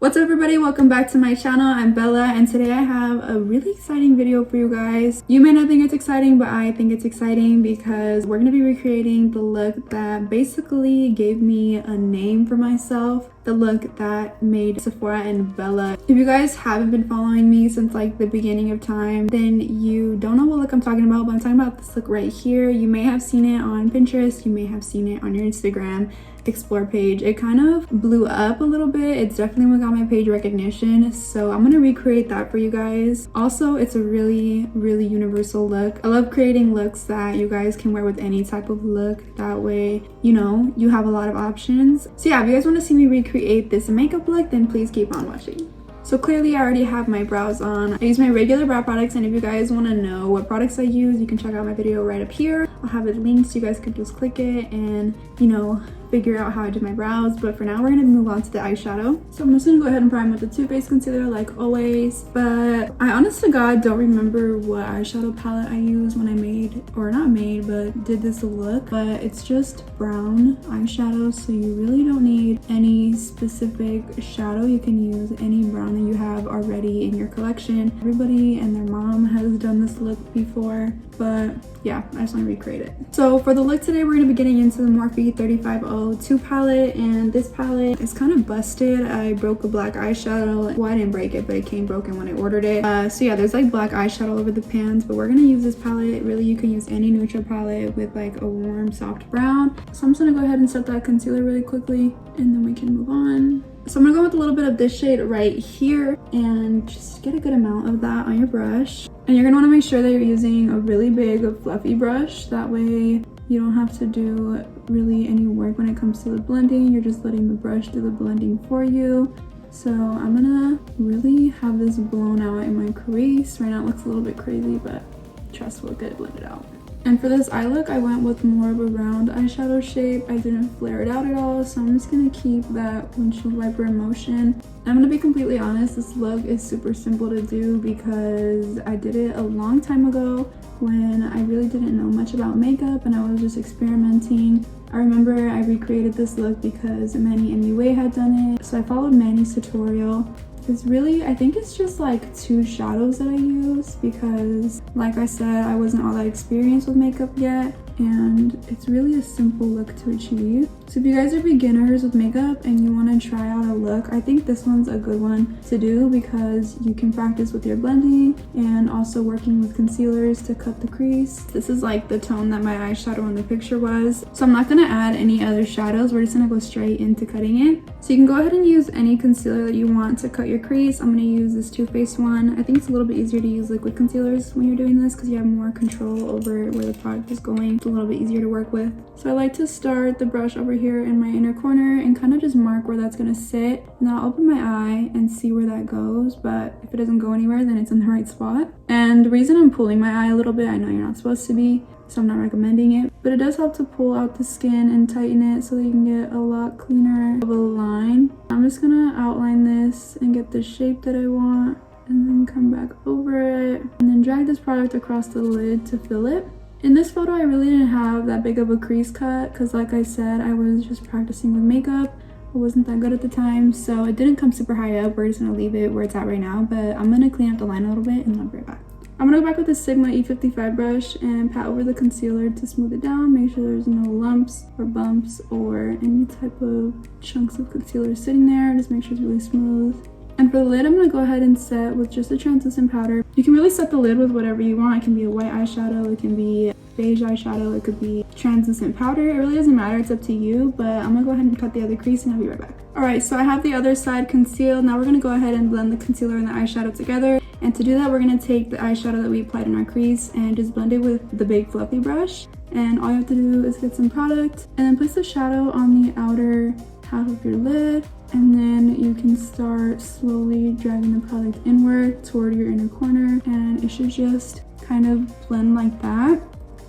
What's up everybody, welcome back to my channel. I'm Bella and today I have a really exciting video for you guys. You may not think it's exciting, but I think it's exciting because we're going to be recreating the look that basically gave me a name for myself. The look that made Sephora and Bella. If you guys haven't been following me since like the beginning of time, then you don't know what look I'm talking about, but I'm talking about this look right here. You may have seen it on Pinterest, you may have seen it on your Instagram explore page. It kind of blew up a little bit. It's definitely what got my page recognition, so I'm gonna recreate that for you guys. Also, it's a really universal look. I love creating looks that you guys can wear with any type of look. That way, you know, you have a lot of options. So yeah, if you guys want to see me recreate this makeup look, then please keep on watching. So clearly I already have my brows on. I use my regular brow products, and if you guys want to know what products I use, you can check out my video right up here. I'll have it linked so you guys can just click it and, you know, figure out how I did my brows. But for now, we're gonna move on to the eyeshadow. So I'm just gonna go ahead and prime with the Too Faced concealer like always. But I honest to God don't remember what eyeshadow palette I used when I made, or not made, but did this look. But it's just brown eyeshadow, so you really don't need any specific shadow. You can use any brown that you have already in your collection. Everybody and their mom has done this look before, but yeah, I just want to recreate it. So for the look today, we're going to be getting into the Morphe 3502 palette, and this palette is kind of busted. I broke a black eyeshadow. Well, I didn't break it, but it came broken when I ordered it. So yeah, there's like black eyeshadow over the pans, but we're going to use this palette. Really, you can use any neutral palette with like a warm, soft brown. So I'm just going to go ahead and set that concealer really quickly, and then we can move on. So I'm gonna go with a little bit of this shade right here and just get a good amount of that on your brush. And you're gonna wanna make sure that you're using a really big fluffy brush. That way you don't have to do really any work when it comes to the blending. You're just letting the brush do the blending for you. So I'm gonna really have this blown out in my crease. Right now it looks a little bit crazy, but trust we'll get it blended out. And for this eye look, I went with more of a round eyeshadow shape. I didn't flare it out at all, so I'm just gonna keep that windshield wiper motion. I'm gonna be completely honest, this look is super simple to do because I did it a long time ago when I really didn't know much about makeup and I was just experimenting. I remember I recreated this look because Manny MUA had done it, so I followed Manny's tutorial. It's really, I think it's just like 2 shadows that I use because like I said, I wasn't all that experienced with makeup yet, and it's really a simple look to achieve. So if you guys are beginners with makeup and you want to try out a look, I think this one's a good one to do because you can practice with your blending and also working with concealers to cut the crease. This is like the tone that my eyeshadow in the picture was. So I'm not going to add any other shadows. We're just going to go straight into cutting it. So you can go ahead and use any concealer that you want to cut your crease. I'm going to use this Too Faced one. I think it's a little bit easier to use liquid concealers when you're doing this because you have more control over where the product is going. It's a little bit easier to work with. So I like to start the brush over here in my inner corner and kind of just mark where that's going to sit. And then I'll open my eye and see where that goes, but if it doesn't go anywhere, then it's in the right spot. And the reason I'm pulling my eye a little bit, I know you're not supposed to be, so I'm not recommending it, but it does help to pull out the skin and tighten it so that you can get a lot cleaner of a line. I'm just gonna outline this and get the shape that I want, and then come back over it, and then drag this product across the lid to fill it. In this photo, I really didn't have that big of a crease cut because like I said, I was just practicing with makeup. I wasn't that good at the time, so it didn't come super high up. We're just gonna leave it where it's at right now, but I'm gonna clean up the line a little bit and then I'll be right back. I'm gonna go back with the Sigma E55 brush and pat over the concealer to smooth it down. Make sure there's no lumps or bumps or any type of chunks of concealer sitting there. Just make sure it's really smooth. And for the lid, I'm gonna go ahead and set with just a translucent powder. You can really set the lid with whatever you want. It can be a white eyeshadow, it can be beige eyeshadow, it could be translucent powder. It really doesn't matter, it's up to you, but I'm gonna go ahead and cut the other crease and I'll be right back. Alright, so I have the other side concealed. Now we're gonna go ahead and blend the concealer and the eyeshadow together. And to do that, we're gonna take the eyeshadow that we applied in our crease and just blend it with the big fluffy brush. And all you have to do is get some product and then place the shadow on the outer half of your lid, and then you can start slowly dragging the product inward toward your inner corner, and it should just kind of blend like that.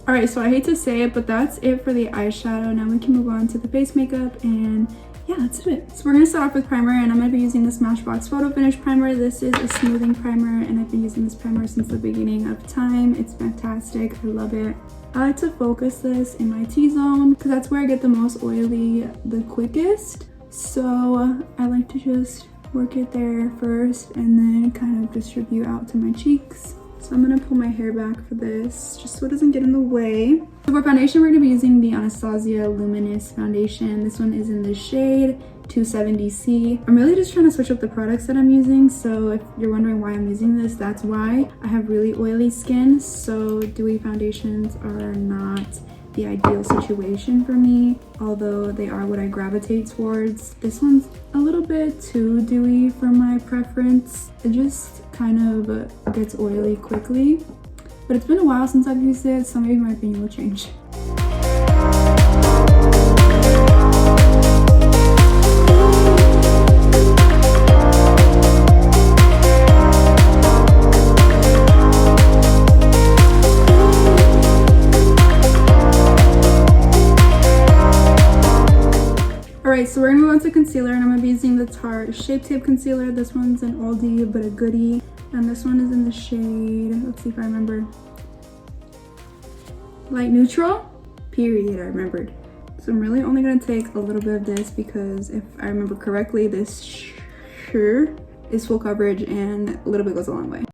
Alright, so I hate to say it, but that's it for the eyeshadow. Now we can move on to the base makeup, and yeah, that's it. So we're gonna start off with primer, and I'm gonna be using the Smashbox Photo Finish Primer. This is a smoothing primer, and I've been using this primer since the beginning of time. It's fantastic, I love it. I like to focus this in my T-zone because that's where I get the most oily the quickest. So I like to just work it there first and then kind of distribute out to my cheeks. So I'm gonna pull my hair back for this just so it doesn't get in the way. So for foundation, we're gonna be using the Anastasia Luminous foundation. This one is in the shade 270C. I'm really just trying to switch up the products that I'm using, so if you're wondering why I'm using this, that's why. I have really oily skin, so dewy foundations are not the ideal situation for me, although they are what I gravitate towards. This one's a little bit too dewy for my preference. It just kind of gets oily quickly, but it's been a while since I've used it, so maybe my opinion will change. Alright, so we're gonna move on to concealer, and I'm gonna be using the Tarte Shape Tape Concealer. This one's an oldie but a goodie, and this one is in the shade, let's see if I remember, light neutral, period. I remembered. So I'm really only gonna take a little bit of this because if I remember correctly, this sure is full coverage and a little bit goes a long way.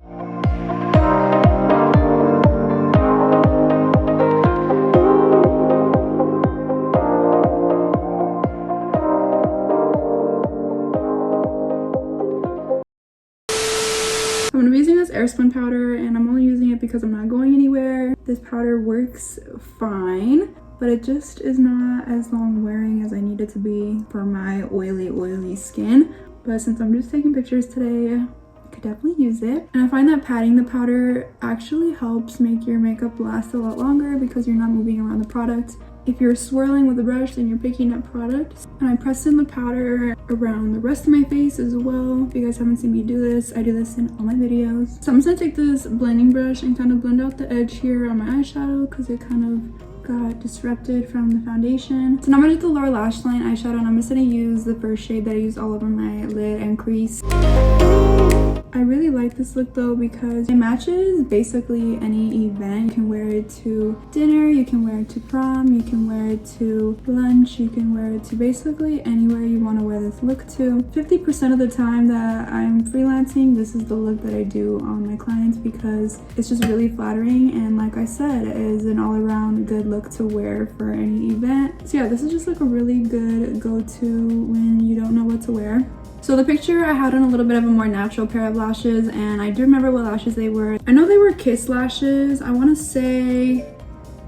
I'm gonna be using this Airspun powder, and I'm only using it because I'm not going anywhere. This powder works fine, but it just is not as long wearing as I need it to be for my oily skin. But since I'm just taking pictures today, I could definitely use it. And I find that patting the powder actually helps make your makeup last a lot longer because you're not moving around the product. If you're swirling with a brush, then you're picking up products. And I press in the powder around the rest of my face as well. If you guys haven't seen me do this, I do this in all my videos. So I'm just gonna take this blending brush and kind of blend out the edge here on my eyeshadow because it kind of got disrupted from the foundation. So now I'm gonna do the lower lash line eyeshadow, and I'm just gonna use the first shade that I used all over my lid and crease. I really like this look though because it matches basically any event. You can wear it to dinner, you can wear it to prom, you can wear it to lunch, you can wear it to basically anywhere you want to wear this look to. 50% of the time that I'm freelancing, this is the look that I do on my clients because it's just really flattering, and like I said, it is an all-around good look to wear for any event. So yeah, this is just like a really good go-to when you don't know what to wear. So the picture I had on a little bit of a more natural pair of lashes, and I do remember what lashes they were. I know they were Kiss lashes. I want to say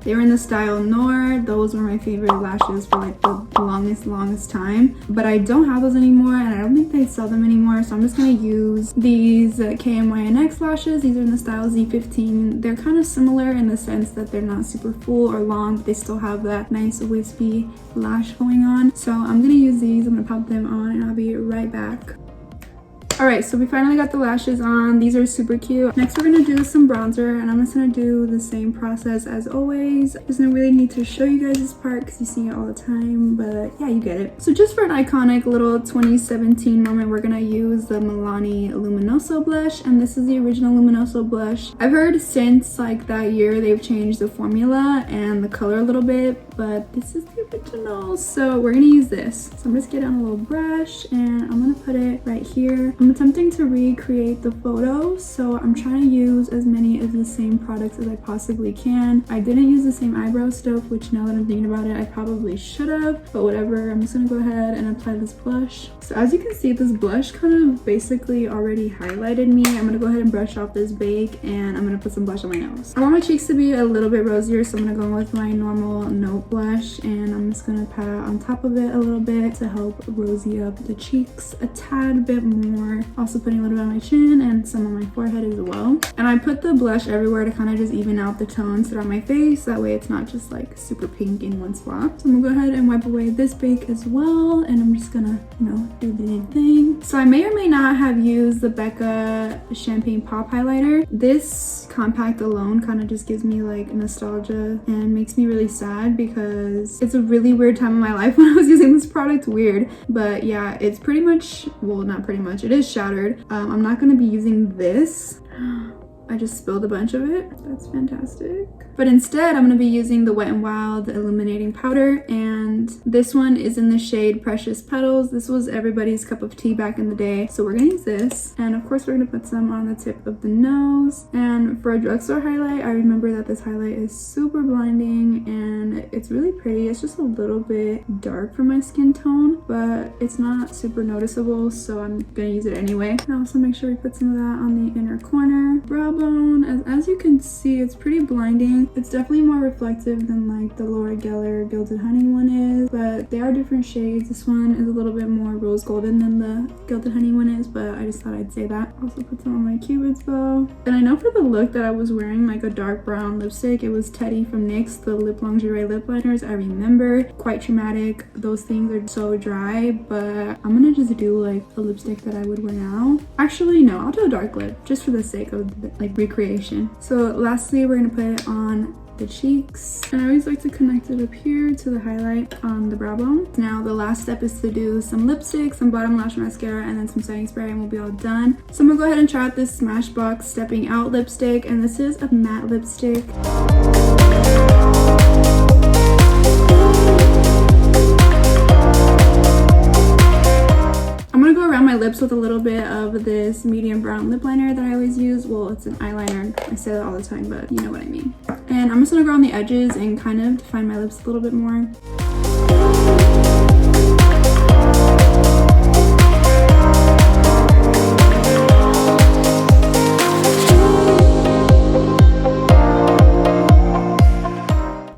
they were in the style Noir. Those were my favorite lashes for like the longest time. But I don't have those anymore, and I don't think they sell them anymore. So I'm just going to use these KMYNX lashes. These are in the style Z15. They're kind of similar in the sense that they're not super full or long, but they still have that nice wispy lash going on. So I'm going to use these. I'm going to pop them on, and I'll be right back. Alright, so we finally got the lashes on. These are super cute. Next, we're gonna do some bronzer, and I'm just gonna do the same process as always. There's no really need to show you guys this part because you see it all the time, but yeah, you get it. So just for an iconic little 2017 moment, we're gonna use the Milani Luminoso blush, and this is the original Luminoso blush. I've heard since like that year they've changed the formula and the color a little bit, but this is the original, so we're gonna use this. So I'm just getting on a little brush, and I'm gonna put it right here. I'm attempting to recreate the photo, so I'm trying to use as many of the same products as I possibly can. I didn't use the same eyebrow stuff, which now that I'm thinking about it, I probably should have, but whatever. I'm just gonna go ahead and apply this blush. So as you can see, this blush kind of basically already highlighted me. I'm gonna go ahead and brush off this bake, and I'm gonna put some blush on my nose. I want my cheeks to be a little bit rosier, so I'm gonna go with my normal Note blush, and I'm just gonna pat on top of it a little bit to help rosy up the cheeks a tad bit more. Also putting a little bit on my chin and some on my forehead as well. And I put the blush everywhere to kind of just even out the tones throughout my face. That way it's not just like super pink in one spot. So I'm gonna go ahead and wipe away this bake as well. And I'm just gonna, do the same thing. So I may or may not have used the Becca Champagne Pop Highlighter. This compact alone kind of just gives me like nostalgia and makes me really sad because it's a really weird time in my life when I was using this product. Weird. But yeah, it's pretty much, well, not pretty much, it is shattered. I'm not going to be using this. I just spilled a bunch of it. That's fantastic. But instead, I'm going to be using the Wet n Wild illuminating powder, and this one is in the shade Precious Petals. This was everybody's cup of tea back in the day, so we're going to use this. And of course, we're going to put some on the tip of the nose. And for a drugstore highlight, I remember that this highlight is super blinding and it's really pretty. It's just a little bit dark for my skin tone, but it's not super noticeable, so I'm going to use it anyway. And also make sure we put some of that on the inner corner. Brow bone, as you can see, it's pretty blinding. It's definitely more reflective than like the Laura Geller Gilded Honey one is, but they are different shades. This one is a little bit more rose golden than the Gilded Honey one is, but I just thought I'd say that. Also put some on my Cupid's bow. And I know for the look that I was wearing like a dark brown lipstick. It was Teddy from NYX, the Lip Lingerie lip liners. I remember, quite traumatic. Those things are so dry, but I'm gonna just do like a lipstick that I would wear now. Actually, no, I'll do a dark lip just for the sake of like recreation. So lastly, we're gonna put it on the cheeks, and I always like to connect it up here to the highlight on the brow bone. Now the last step is to do some lipstick, some bottom lash mascara, and then some setting spray, and we'll be all done. So I'm gonna go ahead and try out this Smashbox Stepping Out lipstick, and this is a matte lipstick. I'm gonna go around my lips with a little bit of this medium brown lip liner that I always use. Well, it's an eyeliner. I say that all the time, but you know what I mean. And I'm just gonna go on the edges and kind of define my lips a little bit more.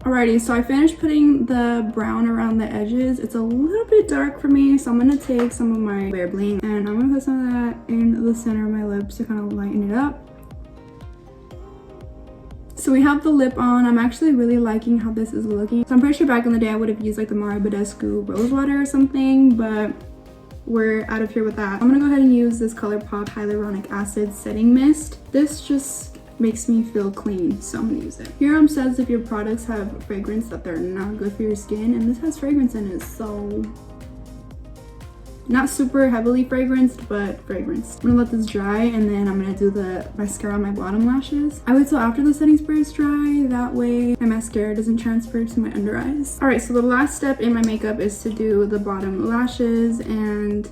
Alrighty, so I finished putting the brown around the edges. It's a little bit dark for me, so I'm gonna take some of my Bare Bling and I'm gonna put some of that in the center of my lips to kind of lighten it up. So we have the lip on. I'm actually really liking how this is looking. So I'm pretty sure back in the day I would have used like the Mara Badescu Rose Water or something, but we're out of here with that. I'm gonna go ahead and use this ColourPop Hyaluronic Acid Setting Mist. This just makes me feel clean, so I'm gonna use it. Here says if your products have fragrance that they're not good for your skin, and this has fragrance in it, so not super heavily fragranced, but fragranced. I'm gonna let this dry, and then I'm gonna do the mascara on my bottom lashes. I wait till after the setting spray is dry, that way my mascara doesn't transfer to my under eyes. All right, so the last step in my makeup is to do the bottom lashes, and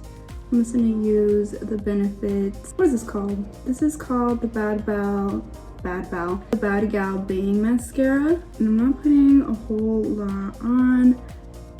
I'm just gonna use the Benefit, what is this called? This is called the Bad Gal Bang Mascara. And I'm not putting a whole lot on,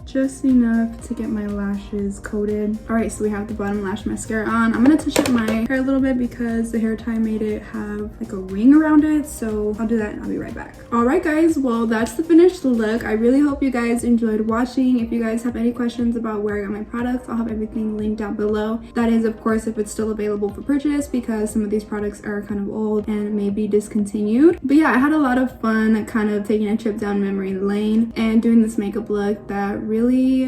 just enough to get my lashes coated. All right, so we have the bottom lash mascara on. I'm gonna touch up my hair a little bit because the hair tie made it have like a ring around it, so I'll do that and I'll be right back. All right guys, well that's the finished look. I really hope you guys enjoyed watching. If you guys have any questions about where I got my products, I'll have everything linked down below. That is of course if it's still available for purchase, because some of these products are kind of old and may be discontinued. But yeah, I had a lot of fun kind of taking a trip down memory lane and doing this makeup look that really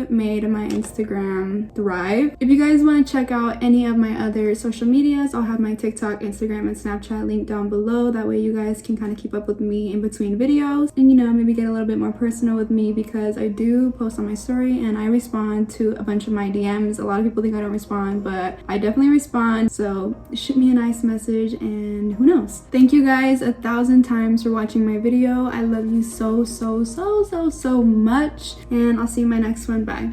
made my Instagram thrive. If you guys want to check out any of my other social medias, I'll have my TikTok, Instagram, and Snapchat linked down below. That way you guys can kind of keep up with me in between videos and, you know, maybe get a little bit more personal with me, because I do post on my story and I respond to a bunch of my DMs. A lot of people think I don't respond, but I definitely respond, so shoot me a nice message and who knows. Thank you guys 1,000 times for watching my video. I love you so much, and I'll see you in my next one. Bye.